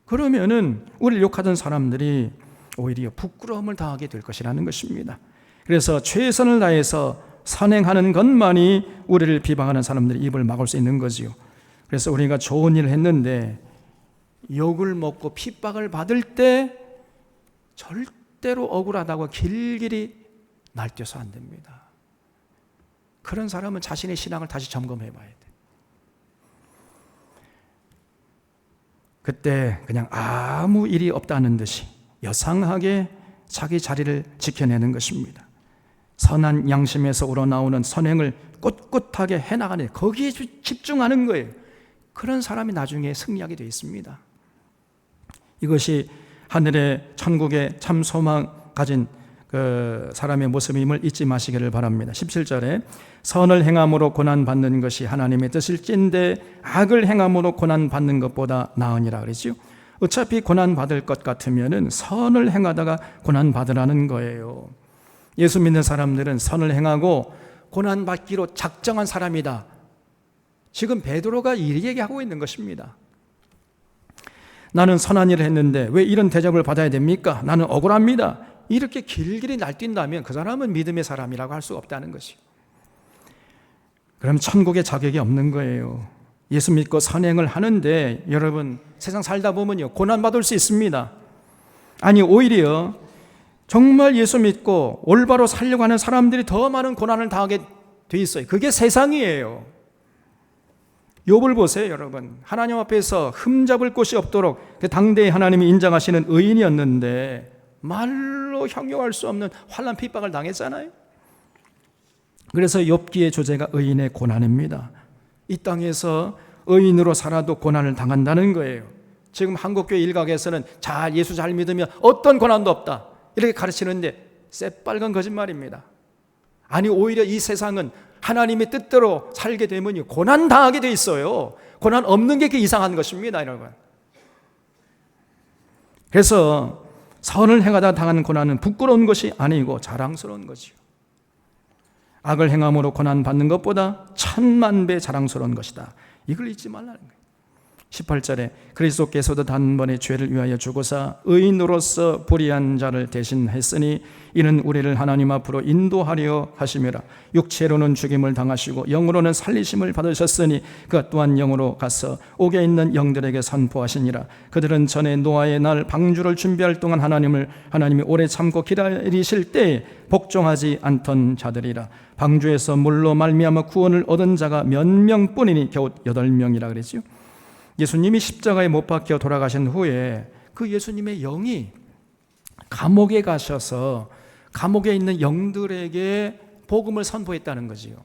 그러면은 우리를 욕하던 사람들이 오히려 부끄러움을 당하게 될 것이라는 것입니다. 그래서 최선을 다해서 선행하는 것만이 우리를 비방하는 사람들의 입을 막을 수 있는 거지요. 그래서 우리가 좋은 일을 했는데 욕을 먹고 핍박을 받을 때 절대로 억울하다고 길길이 날뛰어서 안 됩니다. 그런 사람은 자신의 신앙을 다시 점검해 봐야 돼. 그때 그냥 아무 일이 없다는 듯이 여상하게 자기 자리를 지켜내는 것입니다. 선한 양심에서 우러나오는 선행을 꿋꿋하게 해나가는 거기에 집중하는 거예요. 그런 사람이 나중에 승리하게 되어 있습니다. 이것이 하늘의 천국의 참 소망 가진 그 사람의 모습임을 잊지 마시기를 바랍니다. 17절에 선을 행함으로 고난받는 것이 하나님의 뜻일진데 악을 행함으로 고난받는 것보다 나으니라 그러죠. 어차피 고난받을 것 같으면 선을 행하다가 고난받으라는 거예요. 예수 믿는 사람들은 선을 행하고 고난받기로 작정한 사람이다. 지금 베드로가 이 얘기하고 있는 것입니다. 나는 선한 일을 했는데 왜 이런 대접을 받아야 됩니까? 나는 억울합니다. 이렇게 길길이 날뛴다면 그 사람은 믿음의 사람이라고 할 수 없다는 것이요. 그럼 천국에 자격이 없는 거예요. 예수 믿고 선행을 하는데 여러분 세상 살다 보면요 고난받을 수 있습니다. 아니 오히려 정말 예수 믿고 올바로 살려고 하는 사람들이 더 많은 고난을 당하게 돼 있어요. 그게 세상이에요. 욥을 보세요 여러분. 하나님 앞에서 흠잡을 곳이 없도록 당대에 하나님이 인정하시는 의인이었는데 말로 형용할 수 없는 환난 핍박을 당했잖아요. 그래서 욥기의 주제가 의인의 고난입니다. 이 땅에서 의인으로 살아도 고난을 당한다는 거예요. 지금 한국교회 일각에서는 예수 잘 믿으면 어떤 고난도 없다 이렇게 가르치는데 새빨간 거짓말입니다. 아니 오히려 이 세상은 하나님의 뜻대로 살게 되면 고난 당하게 돼 있어요. 고난 없는 게 이상한 것입니다 여러분. 그래서 선을 행하다 당한 고난은 부끄러운 것이 아니고 자랑스러운 거지요. 악을 행함으로 고난받는 것보다 1000만 배 자랑스러운 것이다. 이걸 잊지 말라는 거예요. 18절에 그리스도께서도 단번에 죄를 위하여 죽으사 의인으로서 불의한 자를 대신했으니 이는 우리를 하나님 앞으로 인도하려 하심이라. 육체로는 죽임을 당하시고 영으로는 살리심을 받으셨으니 그가 또한 영으로 가서 옥에 있는 영들에게 선포하시니라. 그들은 전에 노아의 날 방주를 준비할 동안 하나님이 오래 참고 기다리실 때에 복종하지 않던 자들이라. 방주에서 물로 말미암아 구원을 얻은 자가 몇 명뿐이니 겨우 8명이라 그랬죠. 예수님이 십자가에 못 박혀 돌아가신 후에 그 예수님의 영이 감옥에 가셔서 감옥에 있는 영들에게 복음을 선포했다는 거지요.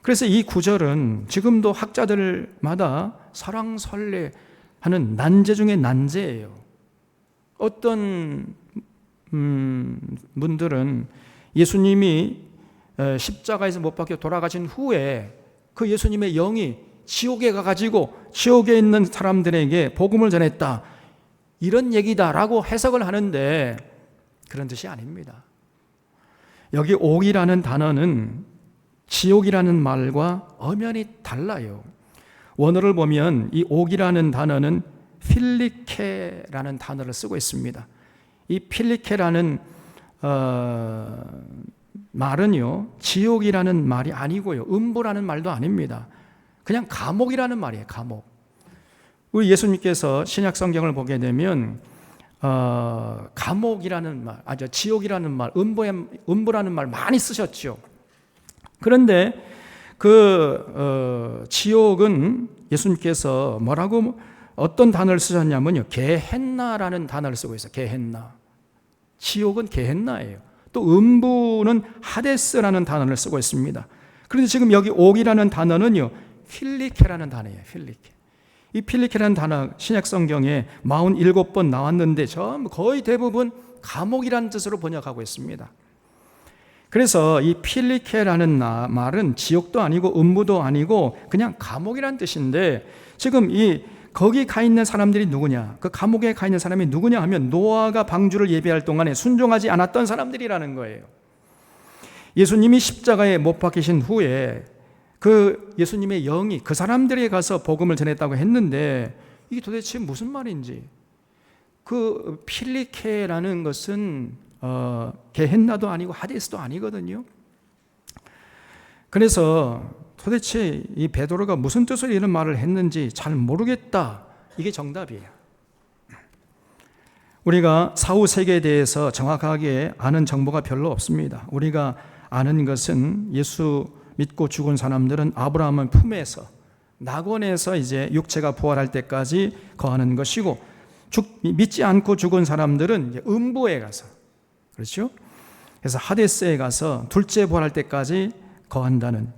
그래서 이 구절은 지금도 학자들마다 설왕설래하는 난제 중에 난제예요. 어떤 분들은 예수님이 십자가에서 못 박혀 돌아가신 후에 그 예수님의 영이 지옥에 가가지고 지옥에 있는 사람들에게 복음을 전했다 이런 얘기다라고 해석을 하는데 그런 뜻이 아닙니다. 여기 옥이라는 단어는 지옥이라는 말과 엄연히 달라요. 원어를 보면 이 옥이라는 단어는 필리케라는 단어를 쓰고 있습니다. 이 필리케라는 말은요, 지옥이라는 말이 아니고요, 음부라는 말도 아닙니다. 그냥 감옥이라는 말이에요. 감옥. 우리 예수님께서 신약 성경을 보게 되면 감옥이라는 말, 지옥이라는 말, 음부라는 말 많이 쓰셨죠. 그런데 그 지옥은 예수님께서 뭐라고 어떤 단어를 쓰셨냐면요, 게헨나라는 단어를 쓰고 있어요. 게헨나. 지옥은 게헨나예요. 또 음부는 하데스라는 단어를 쓰고 있습니다. 그런데 지금 여기 옥이라는 단어는요, 필리케라는 단어예요. 필리케. 이 필리케라는 단어 신약 성경에 47번 나왔는데 전부 거의 대부분 감옥이라는 뜻으로 번역하고 있습니다. 그래서 이 필리케라는 말은 지옥도 아니고 음부도 아니고 그냥 감옥이라는 뜻인데, 지금 거기 가 있는 사람들이 누구냐, 그 감옥에 가 있는 사람이 누구냐 하면 노아가 방주를 예비할 동안에 순종하지 않았던 사람들이라는 거예요. 예수님이 십자가에 못 박히신 후에 그 예수님의 영이 그 사람들에게 가서 복음을 전했다고 했는데, 이게 도대체 무슨 말인지, 그 필리케라는 것은 게헨나도 아니고 하데스도 아니거든요. 그래서 도대체 이 베드로가 무슨 뜻으로 이런 말을 했는지 잘 모르겠다, 이게 정답이에요. 우리가 사후 세계에 대해서 정확하게 아는 정보가 별로 없습니다. 우리가 아는 것은 예수 믿고 죽은 사람들은 아브라함의 품에서, 낙원에서 이제 육체가 부활할 때까지 거하는 것이고, 믿지 않고 죽은 사람들은 이제 음부에 가서, 그렇죠? 그래서 하데스에 가서 둘째 부활할 때까지 거한다는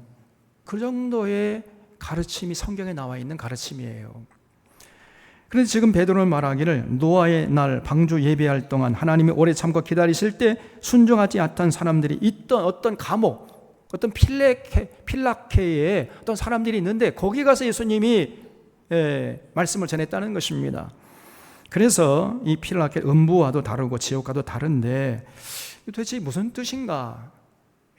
그 정도의 가르침이 성경에 나와 있는 가르침이에요. 그런데 지금 베드로는 말하기를 노아의 날 방주 예배할 동안 하나님이 오래 참고 기다리실 때 순종하지 않던 사람들이 있던 어떤 감옥, 어떤 필라케에 어떤 사람들이 있는데 거기 가서 예수님이 말씀을 전했다는 것입니다. 그래서 이 필라케, 음부와도 다르고 지옥과도 다른데 도대체 무슨 뜻인가,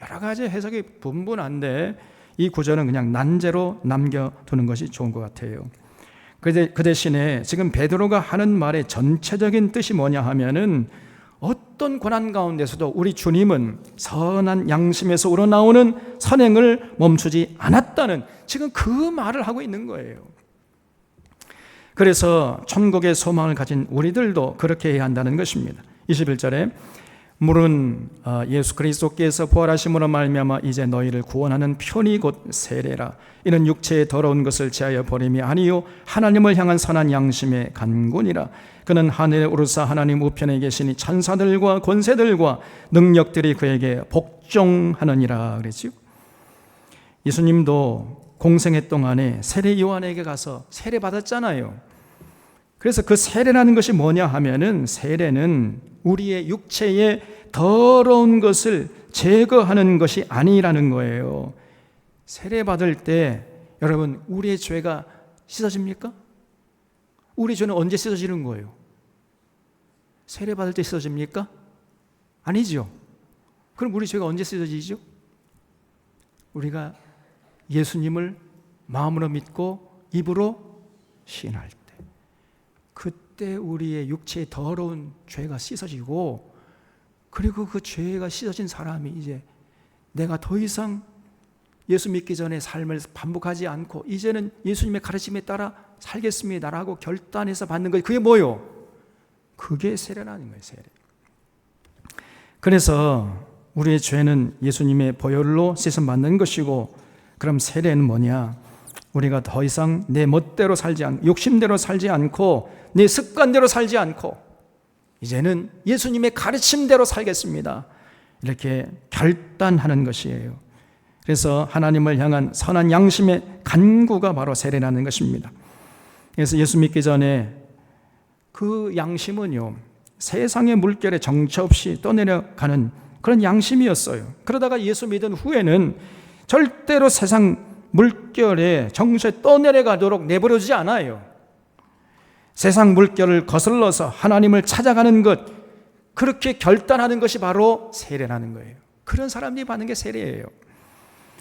여러 가지 해석이 분분한데 이 구절은 그냥 난제로 남겨두는 것이 좋은 것 같아요. 그 대신에 지금 베드로가 하는 말의 전체적인 뜻이 뭐냐 하면은, 어떤 고난 가운데서도 우리 주님은 선한 양심에서 우러나오는 선행을 멈추지 않았다는, 지금 그 말을 하고 있는 거예요. 그래서 천국의 소망을 가진 우리들도 그렇게 해야 한다는 것입니다. 21절에 물은 예수 그리스도께서 부활하심으로 말미암아 이제 너희를 구원하는 편이 곧 세례라. 이는 육체의 더러운 것을 제하여 버림이 아니요 하나님을 향한 선한 양심의 간군이라. 그는 하늘에 오르사 하나님 우편에 계시니 천사들과 권세들과 능력들이 그에게 복종하느니라 그랬죠. 예수님도 공생애 동안에 세례 요한에게 가서 세례 받았잖아요. 그래서 그 세례라는 것이 뭐냐 하면은, 세례는 우리의 육체의 더러운 것을 제거하는 것이 아니라는 거예요. 세례 받을 때 여러분, 우리의 죄가 씻어집니까? 우리 죄는 언제 씻어지는 거예요? 세례 받을 때 씻어집니까? 아니죠. 그럼 우리 죄가 언제 씻어지죠? 우리가 예수님을 마음으로 믿고 입으로 시인할 때, 그때 우리의 육체의 더러운 죄가 씻어지고, 그리고 그 죄가 씻어진 사람이 이제 내가 더 이상 예수 믿기 전에 삶을 반복하지 않고 이제는 예수님의 가르침에 따라 살겠습니다라고 결단해서 받는 거예요. 그게 뭐요? 그게 세례라는 거예요. 세례. 그래서 우리의 죄는 예수님의 보혈로 씻음 받는 것이고, 그럼 세례는 뭐냐? 우리가 더 이상 내 멋대로 살지 않고, 욕심대로 살지 않고, 내 습관대로 살지 않고 이제는 예수님의 가르침대로 살겠습니다, 이렇게 결단하는 것이에요. 그래서 하나님을 향한 선한 양심의 간구가 바로 세례라는 것입니다. 그래서 예수 믿기 전에 그 양심은요, 세상의 물결에 정처 없이 떠내려가는 그런 양심이었어요. 그러다가 예수 믿은 후에는 절대로 세상 물결에 정처에 떠내려가도록 내버려두지 않아요. 세상 물결을 거슬러서 하나님을 찾아가는 것, 그렇게 결단하는 것이 바로 세례라는 거예요. 그런 사람들이 받는 게 세례예요.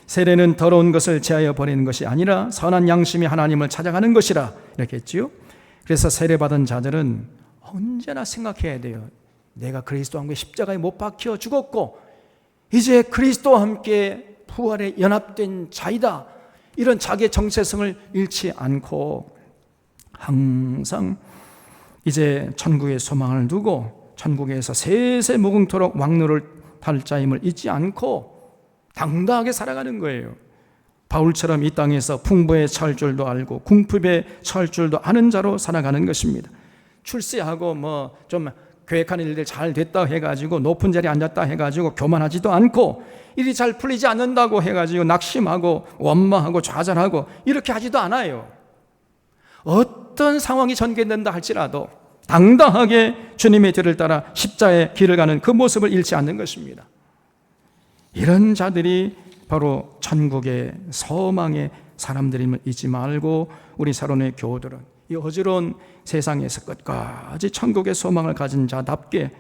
세례는 더러운 것을 제하여 버리는 것이 아니라 선한 양심이 하나님을 찾아가는 것이라, 이렇게 했지요. 그래서 세례받은 자들은 언제나 생각해야 돼요. 내가 그리스도와 함께 십자가에 못 박혀 죽었고 이제 그리스도와 함께 부활에 연합된 자이다. 이런 자기의 정체성을 잃지 않고 항상 이제 천국의 소망을 두고 천국에서 세세 무궁토록 왕노를 탈 자임을 잊지 않고 당당하게 살아가는 거예요. 바울처럼 이 땅에서 풍부에 처할 줄도 알고 궁핍에 처할 줄도 아는 자로 살아가는 것입니다. 출세하고 뭐 좀 계획하는 일들 잘 됐다 해가지고 높은 자리에 앉았다 해가지고 교만하지도 않고 일이 잘 풀리지 않는다고 해가지고 낙심하고 원망하고 좌절하고 이렇게 하지도 않아요. 어떤 상황이 전개된다 할지라도 당당하게 주님의 뒤를 따라 십자가의 길을 가는 그 모습을 잃지 않는 것입니다. 이런 자들이 바로 천국의 소망의 사람들임을 잊지 말고 우리 사론의 교우들은 이 어지러운 세상에서 끝까지 천국의 소망을 가진 자답게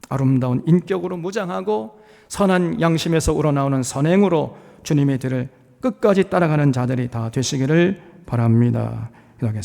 아름다운 인격으로 무장하고 선한 양심에서 우러나오는 선행으로 주님의 뒤를 끝까지 따라가는 자들이 다 되시기를 바랍니다. 기도하겠습니다.